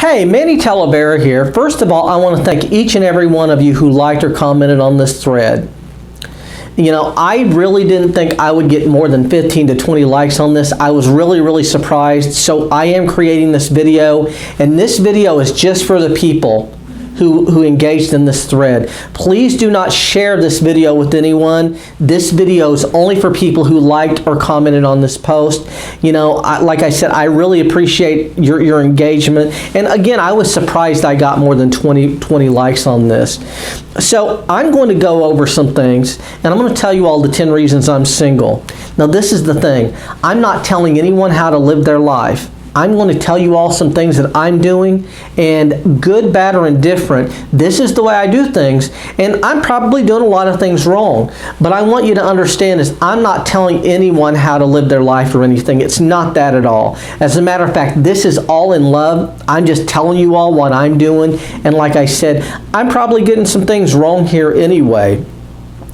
Hey, Manny Talavera here. First of all, I want to thank each and every one of you who liked or commented on this thread. You know, I really didn't think I would get more than 15 to 20 likes on this. I was really surprised. So I am creating this video, and this video is just for the people who engaged in this thread. Please do not share this video with anyone. This video is only for people who liked or commented on this post. You know, like I said, I really appreciate your engagement. And again, I was surprised I got more than 20 likes on this. So I'm going to go over some things, and I'm going to tell you all the 10 reasons I'm single. Now this is the thing. I'm not telling anyone how to live their life. I'm going to tell you all some things that I'm doing, and good, bad, or indifferent, this is the way I do things, and I'm probably doing a lot of things wrong. But I want you to understand is I'm not telling anyone how to live their life or anything. It's not that at all. As a matter of fact, this is all in love. I'm just telling you all what I'm doing, and like I said, I'm probably getting some things wrong here anyway.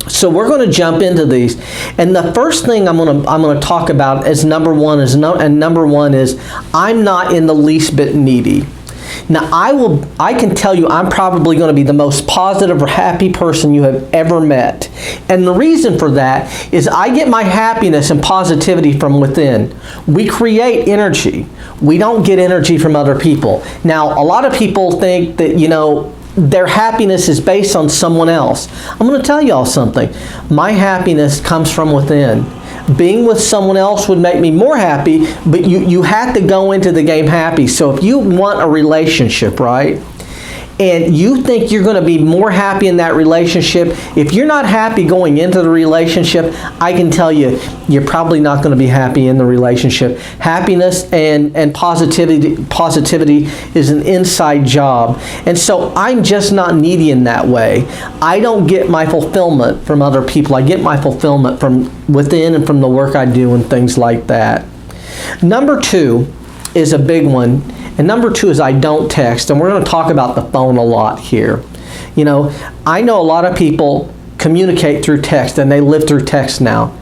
So we're going to jump into these, and the first thing I'm going to talk about is number one is I'm not in the least bit needy. Now I can tell you I'm probably going to be the most positive or happy person you have ever met, and the reason for that is I get my happiness and positivity from within. We create energy. We don't get energy from other people. Now a lot of people think that, you know, their happiness is based on someone else. I'm going to tell you all something. My happiness comes from within. Being with someone else would make me more happy, but you have to go into the game happy. So if you want a relationship, right, and you think you're going to be more happy in that relationship, if you're not happy going into the relationship, I can tell you, you're probably not going to be happy in the relationship. Happiness and positivity is an inside job. And so I'm just not needy in that way. I don't get my fulfillment from other people. I get my fulfillment from within and from the work I do and things like that. Number two is a big one. And number two is I don't text, and we're going to talk about the phone a lot here. You know, I know a lot of people communicate through text, and they live through text now.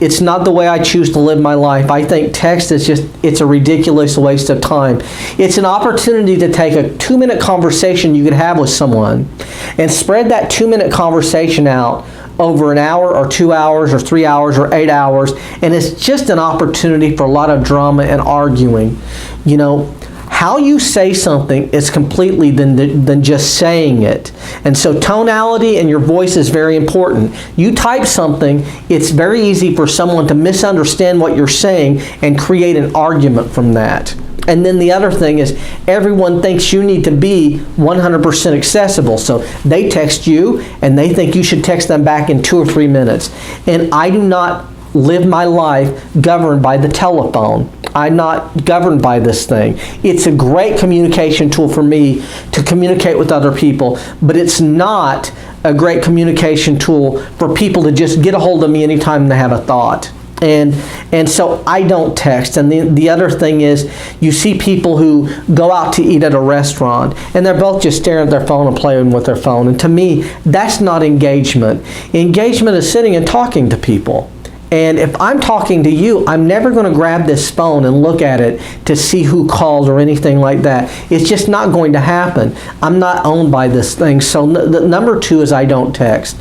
It's not the way I choose to live my life. I think text is it's a ridiculous waste of time. It's an opportunity to take a 2-minute conversation you could have with someone and spread that 2-minute conversation out over an hour or 2 hours or 3 hours or 8 hours, and it's just an opportunity for a lot of drama and arguing. You know, how you say something is completely than just saying it. And so tonality and your voice is very important. You type something, it's very easy for someone to misunderstand what you're saying and create an argument from that. And then the other thing is everyone thinks you need to be 100% accessible. So they text you and they think you should text them back in 2 or 3 minutes. And I do not live my life governed by the telephone. I'm not governed by this thing. It's a great communication tool for me to communicate with other people, but it's not a great communication tool for people to just get a hold of me anytime they have a thought. And so I don't text. And the other thing is, you see people who go out to eat at a restaurant and they're both just staring at their phone and playing with their phone. And to me, that's not engagement. Engagement is sitting and talking to people. And if I'm talking to you, I'm never going to grab this phone and look at it to see who called or anything like that. It's just not going to happen. I'm not owned by this thing. So number two is I don't text.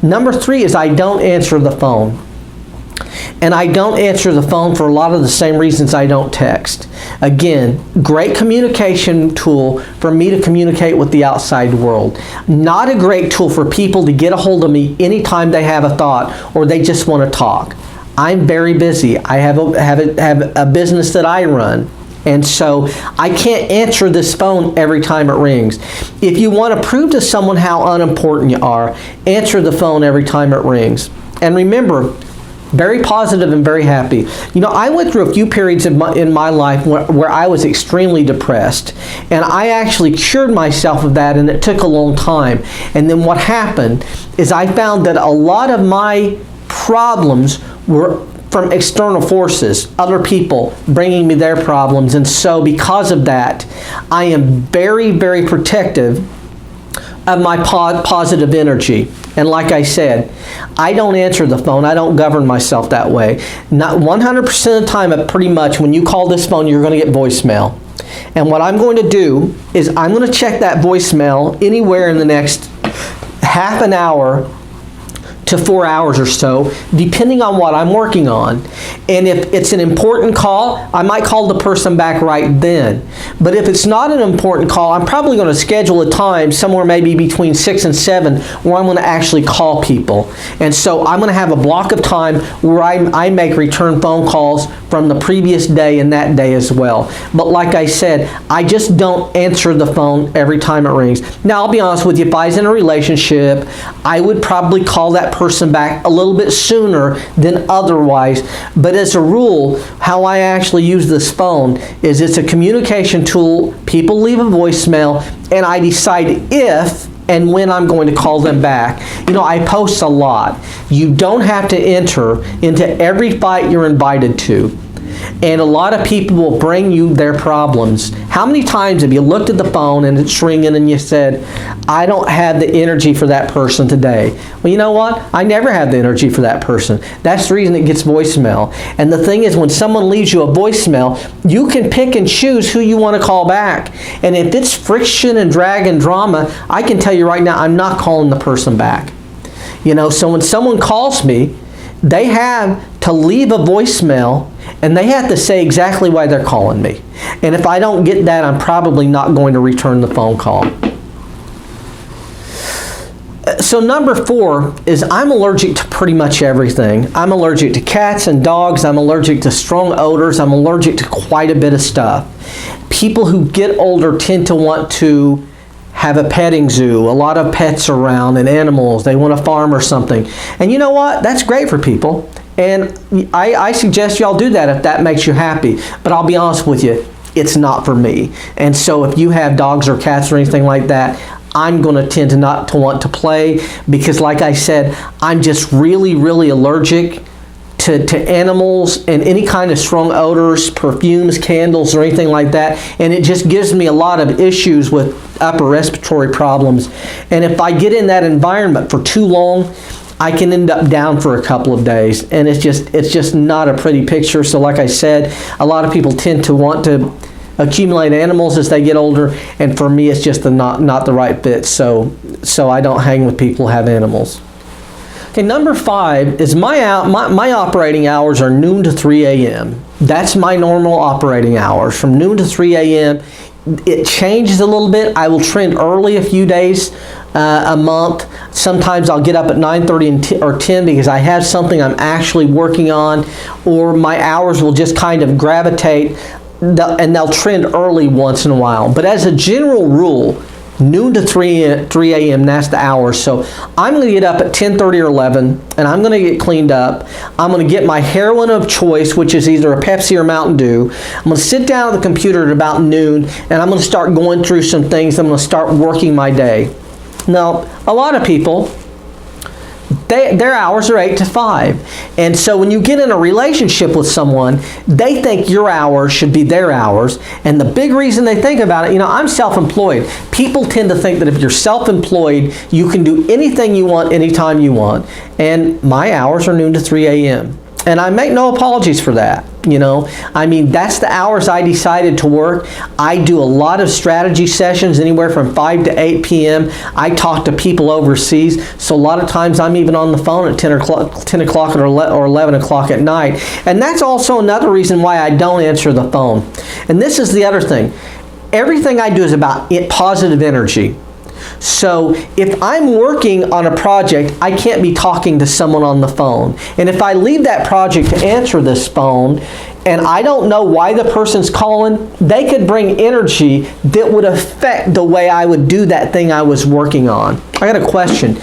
Number three is I don't answer the phone. And I don't answer the phone for a lot of the same reasons I don't text. Again, great communication tool for me to communicate with the outside world. Not a great tool for people to get a hold of me anytime they have a thought or they just want to talk. I'm very busy. I have a business that I run. And so I can't answer this phone every time it rings. If you want to prove to someone how unimportant you are, answer the phone every time it rings. And remember, very positive and very happy. You know, I went through a few periods in my life where I was extremely depressed, and I actually cured myself of that, and it took a long time. And then what happened is I found that a lot of my problems were from external forces, other people bringing me their problems, and so because of that, I am very protective of my positive energy. And like I said, I don't answer the phone. I don't govern myself that way. Not 100% of the time, but pretty much when you call this phone, you're going to get voicemail. And what I'm going to do is I'm going to check that voicemail anywhere in the next half an hour to 4 hours or so, depending on what I'm working on. And if it's an important call, I might call the person back right then. But if it's not an important call, I'm probably going to schedule a time somewhere maybe between 6 and 7 where I'm going to actually call people. And so I'm going to have a block of time where I make return phone calls from the previous day and that day as well. But like I said, I just don't answer the phone every time it rings. Now, I'll be honest with you, if I was in a relationship, I would probably call that person back a little bit sooner than otherwise. But as a rule, how I actually use this phone is it's a communication tool. People leave a voicemail, and I decide if and when I'm going to call them back. You know, I post a lot. You don't have to enter into every fight you're invited to. And a lot of people will bring you their problems. How many times have you looked at the phone and it's ringing and you said, I don't have the energy for that person today? Well, you know what? I never have the energy for that person. That's the reason it gets voicemail. And the thing is, when someone leaves you a voicemail, you can pick and choose who you want to call back. And if it's friction and drag and drama, I can tell you right now, I'm not calling the person back. You know, so when someone calls me, they have to leave a voicemail and they have to say exactly why they're calling me. And if I don't get that, I'm probably not going to return the phone call. So number 4 is I'm allergic to pretty much everything. I'm allergic to cats and dogs. I'm allergic to strong odors. I'm allergic to quite a bit of stuff. People who get older tend to want to have a petting zoo, a lot of pets around and animals. They want a farm or something. And you know what? That's great for people. And I suggest y'all do that if that makes you happy. But I'll be honest with you, it's not for me. And so if you have dogs or cats or anything like that, I'm going to tend to not to want to play because, like I said, I'm just really, really allergic to animals and any kind of strong odors, perfumes, candles, or anything like that. And it just gives me a lot of issues with upper respiratory problems. And if I get in that environment for too long, I can end up down for a couple of days. And it's just not a pretty picture. So like I said, a lot of people tend to want to accumulate animals as they get older. And for me, it's just not the right fit. So I don't hang with people who have animals. Okay, number 5 is my operating hours are noon to 3 a.m. That's my normal operating hours, from noon to 3 a.m. It changes a little bit. I will trend early a few days a month. Sometimes I'll get up at 9:30 or 10 because I have something I'm actually working on, or my hours will just kind of gravitate and they'll trend early once in a while. But as a general rule, noon to 3 a.m., that's the hours. So I'm going to get up at 10:30 or 11, and I'm going to get cleaned up. I'm going to get my heroin of choice, which is either a Pepsi or Mountain Dew. I'm going to sit down at the computer at about noon, and I'm going to start going through some things. I'm going to start working my day. Now, a lot of people, their hours are 8 to 5. And so when you get in a relationship with someone, they think your hours should be their hours. And the big reason they think about it, you know, I'm self-employed. People tend to think that if you're self-employed, you can do anything you want, anytime you want. And my hours are noon to 3 a.m. And I make no apologies for that. You know, I mean, that's the hours I decided to work. I do a lot of strategy sessions, anywhere from 5 to 8 p.m. I talk to people overseas, so a lot of times I'm even on the phone at 10 o'clock or 11 o'clock at night. And that's also another reason why I don't answer the phone. And this is the other thing. Everything I do is about positive energy. So if I'm working on a project, I can't be talking to someone on the phone. And if I leave that project to answer this phone, and I don't know why the person's calling, they could bring energy that would affect the way I would do that thing I was working on. I got a question.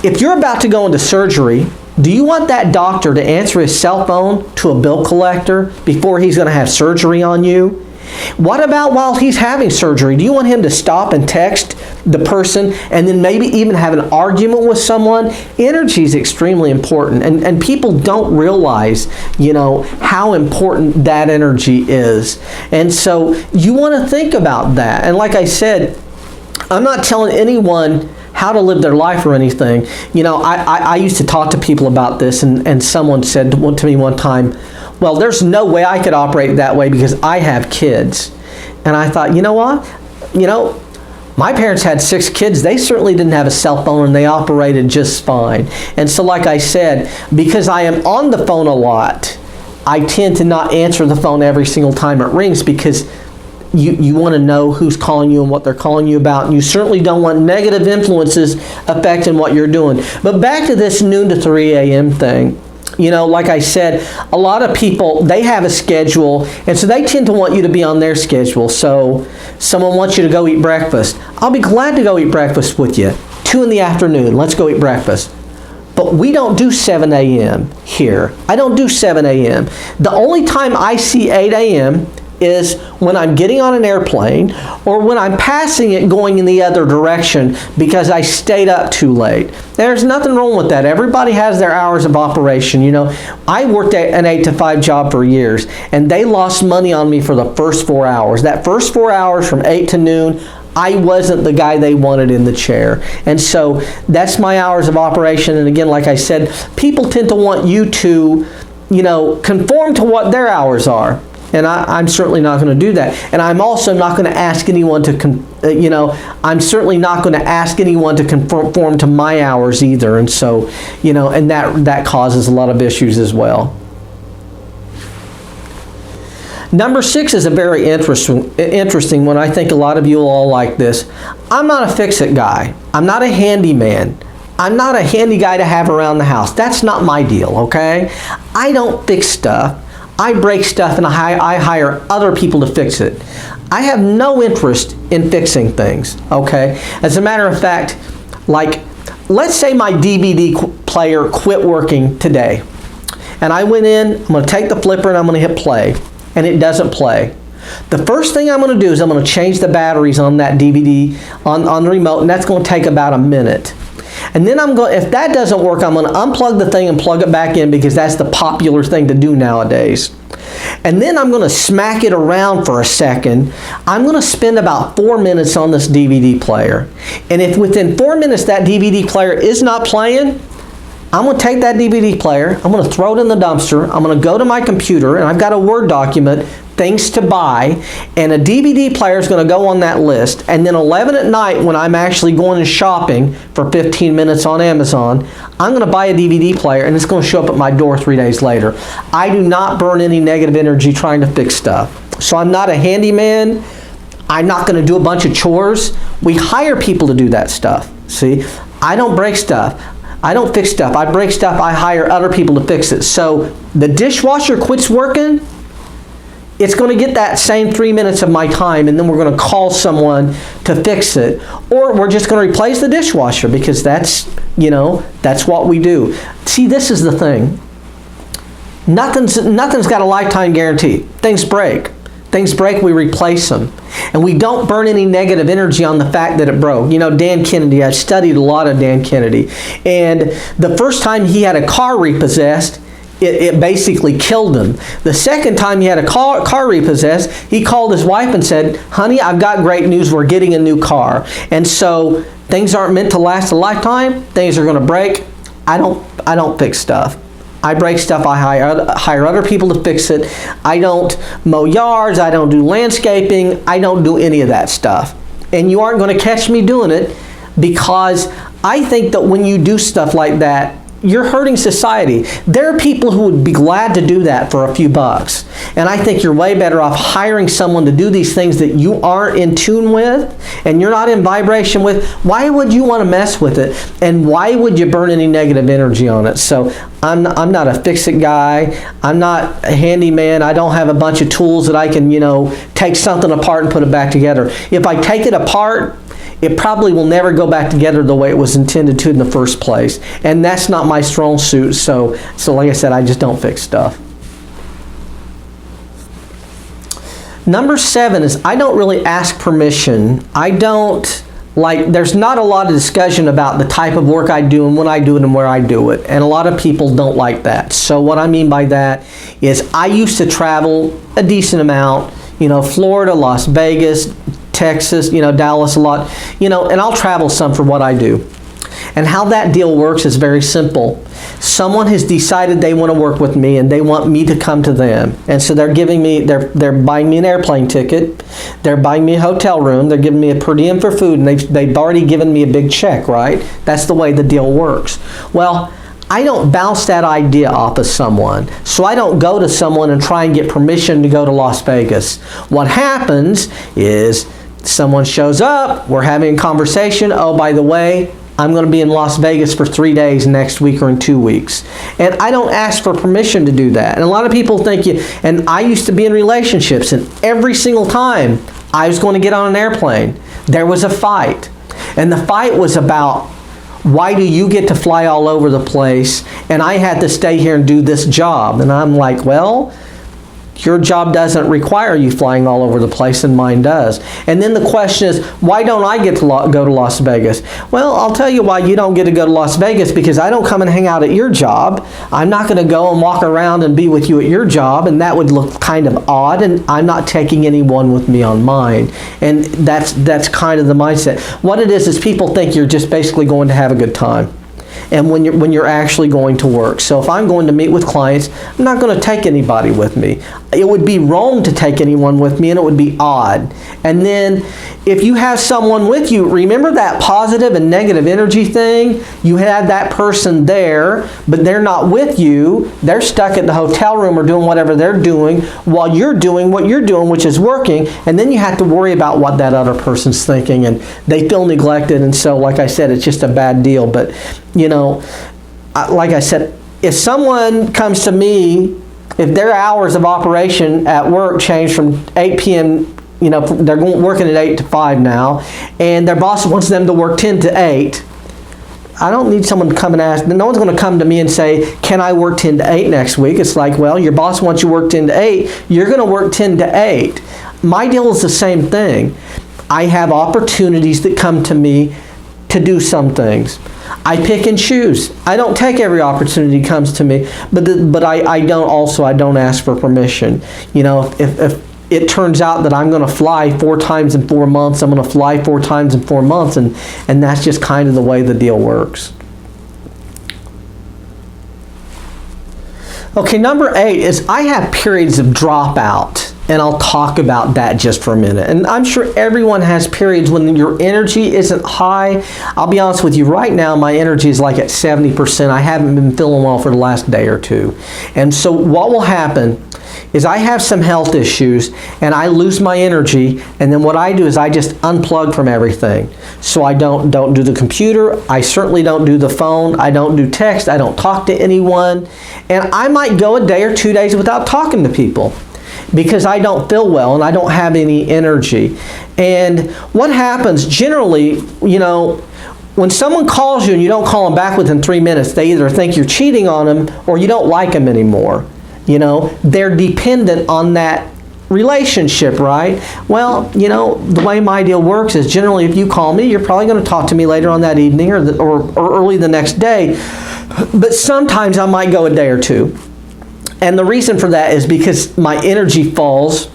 If you're about to go into surgery, do you want that doctor to answer his cell phone to a bill collector before he's going to have surgery on you? What about while he's having surgery? Do you want him to stop and text the person and then maybe even have an argument with someone? Energy is extremely important, and people don't realize, you know, how important that energy is. And so you want to think about that. And like I said, I'm not telling anyone how to live their life or anything. You know, I used to talk to people about this, and someone said to me one time, well, there's no way I could operate that way because I have kids. And I thought, you know what? My parents had 6 kids. They certainly didn't have a cell phone, and they operated just fine. And so like I said, because I am on the phone a lot, I tend to not answer the phone every single time it rings, because you want to know who's calling you and what they're calling you about. And you certainly don't want negative influences affecting what you're doing. But back to this noon to 3 a.m. thing. Like I said, a lot of people, they have a schedule, and so they tend to want you to be on their schedule. So someone wants you to go eat breakfast. I'll be glad to go eat breakfast with you. 2 in the afternoon, let's go eat breakfast. But we don't do 7 a.m. here. I don't do 7 a.m. The only time I see 8 a.m. is when I'm getting on an airplane, or when I'm passing it going in the other direction because I stayed up too late. There's nothing wrong with that. Everybody has their hours of operation. I worked at an 8 to 5 job for years, and they lost money on me for the first 4 hours. That first 4 hours from 8 to noon, I wasn't the guy they wanted in the chair. And so that's my hours of operation. And again, like I said, people tend to want you to, conform to what their hours are. And I'm certainly not going to do that. And I'm also not going to ask anyone to, I'm certainly not going to ask anyone to conform to my hours either. And so, and that causes a lot of issues as well. Number 6 is a very interesting one. I think a lot of you will all like this. I'm not a fix-it guy. I'm not a handyman. I'm not a handy guy to have around the house. That's not my deal, okay? I don't fix stuff. I break stuff, and I hire other people to fix it. I have no interest in fixing things, okay? As a matter of fact, like, let's say my DVD player quit working today. And I went in, I'm going to take the flipper, and I'm going to hit play. And it doesn't play. The first thing I'm going to do is I'm going to change the batteries on that DVD on the remote, and that's going to take about a minute. And then if that doesn't work, I'm going to unplug the thing and plug it back in, because that's the popular thing to do nowadays. And then I'm going to smack it around for a second. I'm going to spend about 4 minutes on this DVD player. And if within 4 minutes that DVD player is not playing, I'm going to take that DVD player, I'm going to throw it in the dumpster, I'm going to go to my computer, and I've got a Word document, things to buy, and a DVD player is going to go on that list. And then 11 at night, when I'm actually going and shopping for 15 minutes on Amazon, I'm going to buy a DVD player, and it's going to show up at my door 3 days later. I do not burn any negative energy trying to fix stuff. So I'm not a handyman. I'm not going to do a bunch of chores. We hire people to do that stuff. See, I don't break stuff. I don't fix stuff. I break stuff. I hire other people to fix it. So the dishwasher quits working, it's going to get that same 3 minutes of my time, and then we're going to call someone to fix it. Or we're just going to replace the dishwasher, because that's what we do. See, this is the thing. Nothing's got a lifetime guarantee. Things break. Things break, we replace them. And we don't burn any negative energy on the fact that it broke. Dan Kennedy, I've studied a lot of Dan Kennedy. And the first time he had a car repossessed, it basically killed him. The second time he had a car repossessed, he called his wife and said, "Honey, I've got great news, we're getting a new car." And so things aren't meant to last a lifetime. Things are going to break. I don't fix stuff. I break stuff. I hire other people to fix it. I don't mow yards. I don't do landscaping. I don't do any of that stuff. And you aren't going to catch me doing it, because I think that when you do stuff like that, you're hurting society. There are people who would be glad to do that for a few bucks. And I think you're way better off hiring someone to do these things that you aren't in tune with and you're not in vibration with. Why would you want to mess with it? And why would you burn any negative energy on it? So I'm not a fix-it guy. I'm not a handyman. I don't have a bunch of tools that I can, take something apart and put it back together. If I take it apart, it probably will never go back together the way it was intended to in the first place. And that's not my strong suit. So like I said, I just don't fix stuff. Number 7 is I don't really ask permission. There's not a lot of discussion about the type of work I do and when I do it and where I do it. And a lot of people don't like that. So what I mean by that is I used to travel a decent amount, Florida, Las Vegas, Texas, Dallas a lot, and I'll travel some for what I do. And how that deal works is very simple. Someone has decided they want to work with me and they want me to come to them. And so they're buying me an airplane ticket, they're buying me a hotel room, they're giving me a per diem for food, and they've already given me a big check, right? That's the way the deal works. Well, I don't bounce that idea off of someone. So I don't go to someone and try and get permission to go to Las Vegas. What happens is someone shows up, we're having a conversation, oh, by the way, I'm going to be in Las Vegas for 3 days next week or in 2 weeks. And I don't ask for permission to do that. And a lot of people think and I used to be in relationships, and every single time I was going to get on an airplane, there was a fight. And the fight was about, why do you get to fly all over the place and I had to stay here and do this job? And I'm like, well, your job doesn't require you flying all over the place and mine does. And then the question is, why don't I get to go to Las Vegas? Well, I'll tell you why you don't get to go to Las Vegas, because I don't come and hang out at your job. I'm not going to go and walk around and be with you at your job, and that would look kind of odd, and I'm not taking anyone with me on mine. And that's kind of the mindset. What it is people think you're just basically going to have a good time, and when you're actually going to work. So if I'm going to meet with clients, I'm not going to take anybody with me. It would be wrong to take anyone with me, and it would be odd. And then if you have someone with you, remember that positive and negative energy thing? You had that person there, but they're not with you. They're stuck at the hotel room or doing whatever they're doing while you're doing what you're doing, which is working. And then you have to worry about what that other person's thinking, and they feel neglected. And so, like I said, it's just a bad deal. But, like I said, if someone comes to me, if their hours of operation at work change from 8 p.m., they're working at 8 to 5 now, and their boss wants them to work 10 to 8, I don't need someone to come and ask. No one's going to come to me and say, can I work 10 to 8 next week? It's like, well, your boss wants you to work 10 to 8. You're going to work 10 to 8. My deal is the same thing. I have opportunities that come to me to do some things. I pick and choose. I don't take every opportunity that comes to me, but I don't ask for permission. If it turns out that I'm going to fly 4 times in 4 months, I'm going to fly 4 times in 4 months, and that's just kind of the way the deal works. Okay, number 8 is I have periods of dropout, and I'll talk about that just for a minute. And I'm sure everyone has periods when your energy isn't high. I'll be honest with you, right now my energy is like at 70%. I haven't been feeling well for the last day or two. And so what will happen is I have some health issues and I lose my energy, and then what I do is I just unplug from everything. So I don't do the computer, I certainly don't do the phone, I don't do text, I don't talk to anyone, and I might go a day or 2 days without talking to people because I don't feel well and I don't have any energy. And what happens generally, when someone calls you and you don't call them back within 3 minutes, they either think you're cheating on them or you don't like them anymore. They're dependent on that relationship, right? Well, the way my deal works is generally if you call me, you're probably going to talk to me later on that evening or early the next day. But sometimes I might go a day or two. And the reason for that is because my energy falls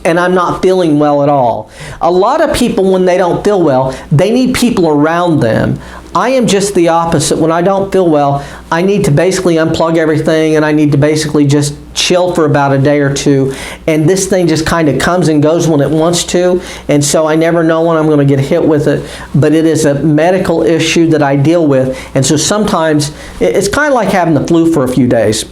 and I'm not feeling well at all. A lot of people, when they don't feel well, they need people around them. I am just the opposite. When I don't feel well, I need to basically unplug everything and I need to basically just chill for about a day or two. And this thing just kind of comes and goes when it wants to. And so I never know when I'm going to get hit with it. But it is a medical issue that I deal with. And so sometimes it's kind of like having the flu for a few days.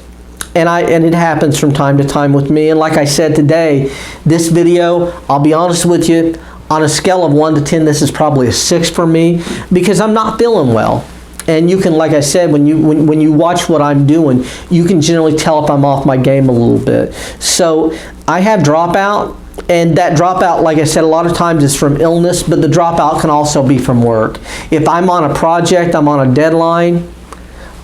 And it happens from time to time with me. And like I said today, this video, I'll be honest with you, on a scale of 1 to 10, this is probably a 6 for me because I'm not feeling well. And you can, like I said, when you watch what I'm doing, you can generally tell if I'm off my game a little bit. So I have dropout, and that dropout, like I said, a lot of times is from illness, but the dropout can also be from work. If I'm on a project, I'm on a deadline,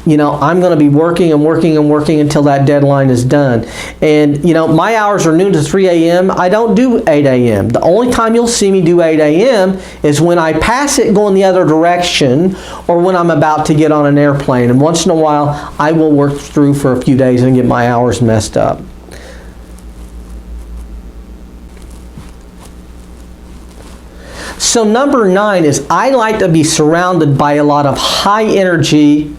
I'm going to be working and working and working until that deadline is done. And, my hours are noon to 3 a.m. I don't do 8 a.m. The only time you'll see me do 8 a.m. is when I pass it going the other direction or when I'm about to get on an airplane. And once in a while, I will work through for a few days and get my hours messed up. So number 9 is I like to be surrounded by a lot of high energy,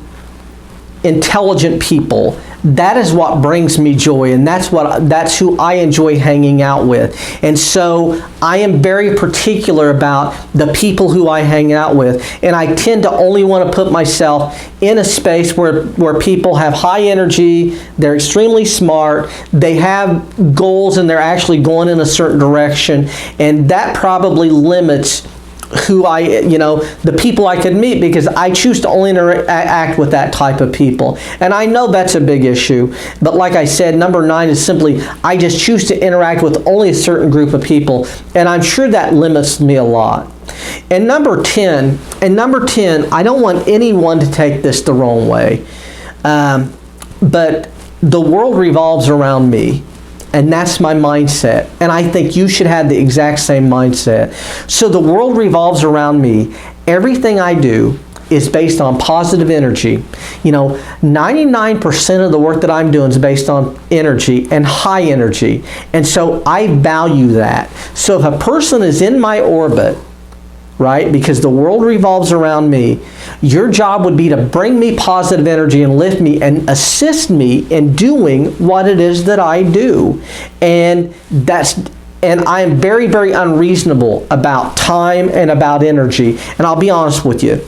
intelligent people. That is what brings me joy, and that's who I enjoy hanging out with. And so I am very particular about the people who I hang out with, and I tend to only want to put myself in a space where people have high energy, they're extremely smart, they have goals, and they're actually going in a certain direction, and that probably limits who the people I could meet, because I choose to only interact with that type of people. And I know that's a big issue, but like I said, number 9 is simply I just choose to interact with only a certain group of people, and I'm sure that limits me a lot. And number 10, I don't want anyone to take this the wrong way, but the world revolves around me. And that's my mindset. And I think you should have the exact same mindset. So the world revolves around me. Everything I do is based on positive energy. 99% of the work that I'm doing is based on energy and high energy. And so I value that. So if a person is in my orbit, right, because the world revolves around me, your job would be to bring me positive energy and lift me and assist me in doing what it is that I do. And I am very, very unreasonable about time and about energy. And I'll be honest with you,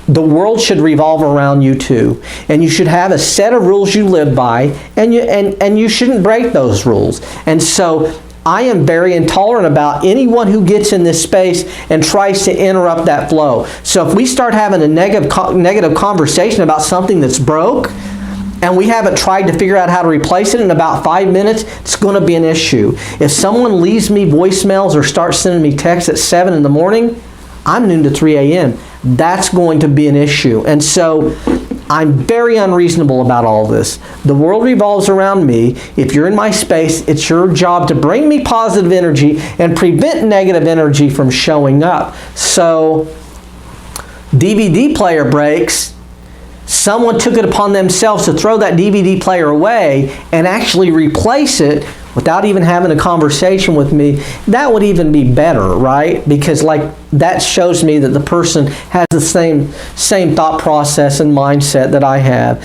the world should revolve around you too. And you should have a set of rules you live by, and you shouldn't break those rules. And so I am very intolerant about anyone who gets in this space and tries to interrupt that flow. So if we start having a negative conversation about something that's broke, and we haven't tried to figure out how to replace it in about 5 minutes, it's going to be an issue. If someone leaves me voicemails or starts sending me texts at 7 in the morning, I'm noon to 3 a.m. That's going to be an issue. And so I'm very unreasonable about all this. The world revolves around me. If you're in my space, it's your job to bring me positive energy and prevent negative energy from showing up. So, DVD player breaks. Someone took it upon themselves to throw that DVD player away and actually replace it without even having a conversation with me. That would even be better, right? Because that shows me that the person has the same thought process and mindset that I have.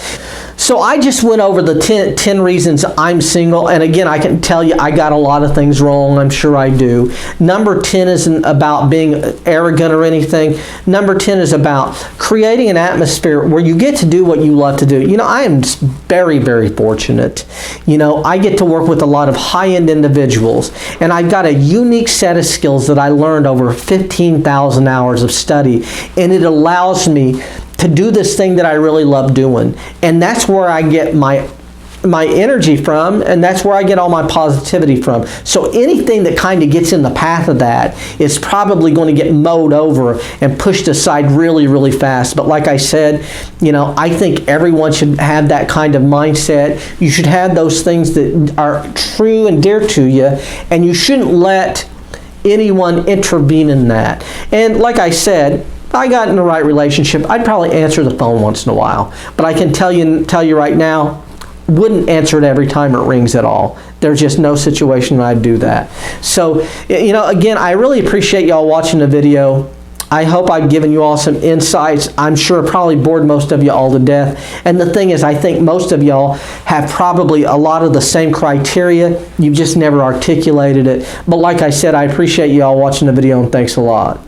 So I just went over the 10 reasons I'm single, and again, I can tell you I got a lot of things wrong. I'm sure I do. Number 10 isn't about being arrogant or anything. Number 10 is about creating an atmosphere where you get to do what you love to do. I am very, very fortunate. I get to work with a lot of high-end individuals, and I've got a unique set of skills that I learned over 15,000 hours of study, and it allows me to do this thing that I really love doing. And that's where I get my energy from, and that's where I get all my positivity from. So anything that kind of gets in the path of that is probably going to get mowed over and pushed aside really, really fast. But like I said, I think everyone should have that kind of mindset. You should have those things that are true and dear to you, and you shouldn't let anyone intervene in that. And like I said, if I got in the right relationship, I'd probably answer the phone once in a while. But I can tell you right now, wouldn't answer it every time it rings at all. There's just no situation where I'd do that. So, again, I really appreciate y'all watching the video. I hope I've given you all some insights. I'm sure I probably bored most of you all to death. And the thing is, I think most of y'all have probably a lot of the same criteria. You've just never articulated it. But like I said, I appreciate you all watching the video, and thanks a lot.